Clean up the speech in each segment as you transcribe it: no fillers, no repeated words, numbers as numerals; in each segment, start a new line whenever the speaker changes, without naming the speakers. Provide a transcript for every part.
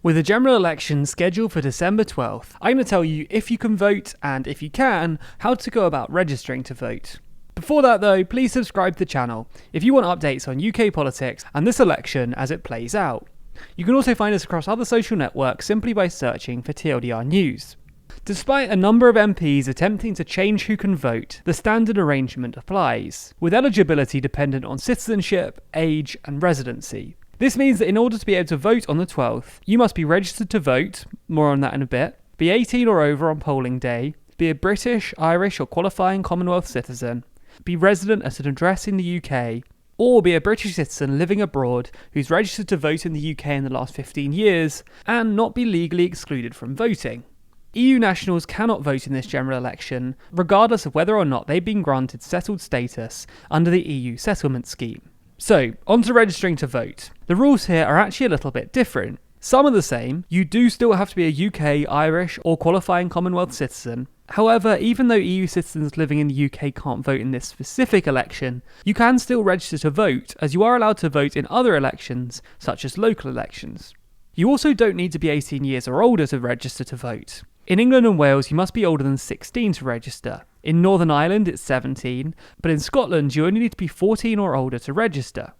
With a general election scheduled for December 12th, I'm going to tell you if you can vote and, if you can, how to go about registering to vote. Before that though, please subscribe to the channel if you want updates on UK politics and this election as it plays out. You can also find us across other social networks simply by searching for TLDR News. Despite a number of MPs attempting to change who can vote, the standard arrangement applies, with eligibility dependent on citizenship, age and residency. This means that in order to be able to vote on the 12th, you must be registered to vote, more on that in a bit, be 18 or over on polling day, be a British, Irish or qualifying Commonwealth citizen, be resident at an address in the UK, or be a British citizen living abroad who's registered to vote in the UK in the last 15 years, and not be legally excluded from voting. EU nationals cannot vote in this general election, regardless of whether or not they've been granted settled status under the EU settlement scheme. So, on to registering to vote. The rules here are actually a little bit different. Some are the same. You do still have to be a UK, Irish or qualifying Commonwealth citizen. However, even though EU citizens living in the UK can't vote in this specific election, you can still register to vote, as you are allowed to vote in other elections, such as local elections. You also don't need to be 18 years or older to register to vote. In England and Wales, you must be older than 16 to register. In Northern Ireland, it's 17, but in Scotland, you only need to be 14 or older to register.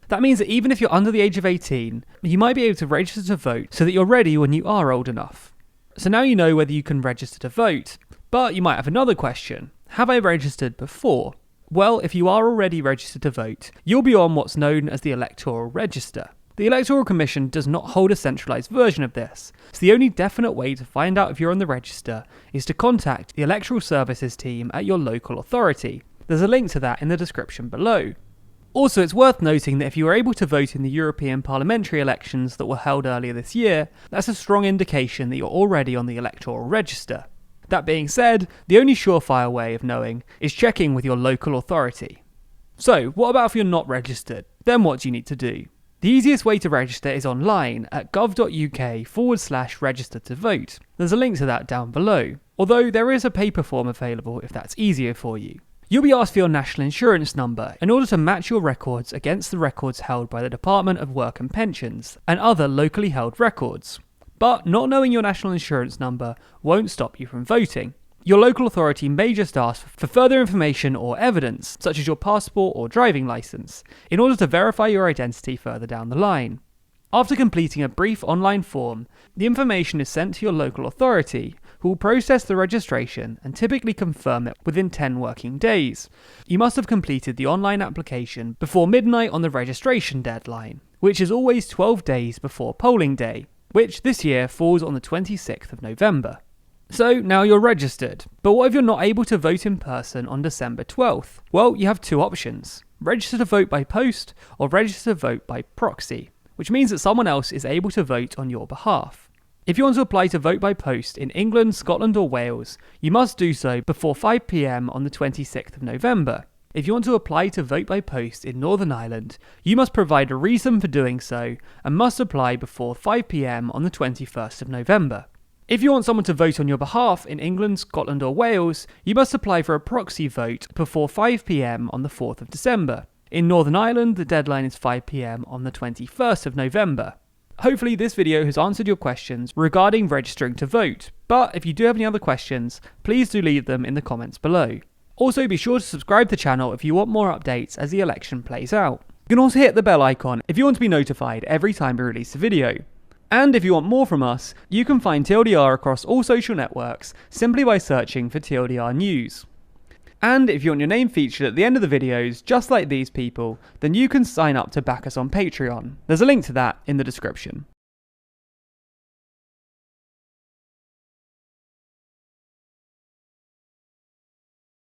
That means that even if you're under the age of 18, you might be able to register to vote so that you're ready when you are old enough. So now you know whether you can register to vote, but you might have another question. Have I registered before? Well, if you are already registered to vote, you'll be on what's known as the Electoral Register. The Electoral Commission does not hold a centralised version of this, so the only definite way to find out if you're on the register is to contact the Electoral Services team at your local authority. There's a link to that in the description below. Also, it's worth noting that if you were able to vote in the European parliamentary elections that were held earlier this year, that's a strong indication that you're already on the Electoral Register. That being said, the only surefire way of knowing is checking with your local authority. So, what about if you're not registered? Then what do you need to do? The easiest way to register is online at gov.uk/register to vote. There's a link to that down below, although there is a paper form available if that's easier for you. You'll be asked for your national insurance number in order to match your records against the records held by the Department of Work and Pensions and other locally held records. But not knowing your national insurance number won't stop you from voting. Your local authority may just ask for further information or evidence, such as your passport or driving licence, in order to verify your identity further down the line. After completing a brief online form, the information is sent to your local authority, who will process the registration and typically confirm it within 10 working days. You must have completed the online application before midnight on the registration deadline, which is always 12 days before polling day, which this year falls on the 26th of November. So now you're registered, but what if you're not able to vote in person on December 12th? Well, you have two options: register to vote by post or register to vote by proxy, which means that someone else is able to vote on your behalf. If you want to apply to vote by post in England, Scotland or Wales, you must do so before 5 PM on the 26th of November. If you want to apply to vote by post in Northern Ireland, you must provide a reason for doing so and must apply before 5 PM on the 21st of November. If you want someone to vote on your behalf in England, Scotland or Wales, you must apply for a proxy vote before 5 PM on the 4th of December. In Northern Ireland, the deadline is 5 PM on the 21st of November. Hopefully this video has answered your questions regarding registering to vote, but if you do have any other questions, please do leave them in the comments below. Also, be sure to subscribe to the channel if you want more updates as the election plays out. You can also hit the bell icon if you want to be notified every time we release a video. And if you want more from us, you can find TLDR across all social networks simply by searching for TLDR News. And if you want your name featured at the end of the videos, just like these people, then you can sign up to back us on Patreon. There's a link to that in the description.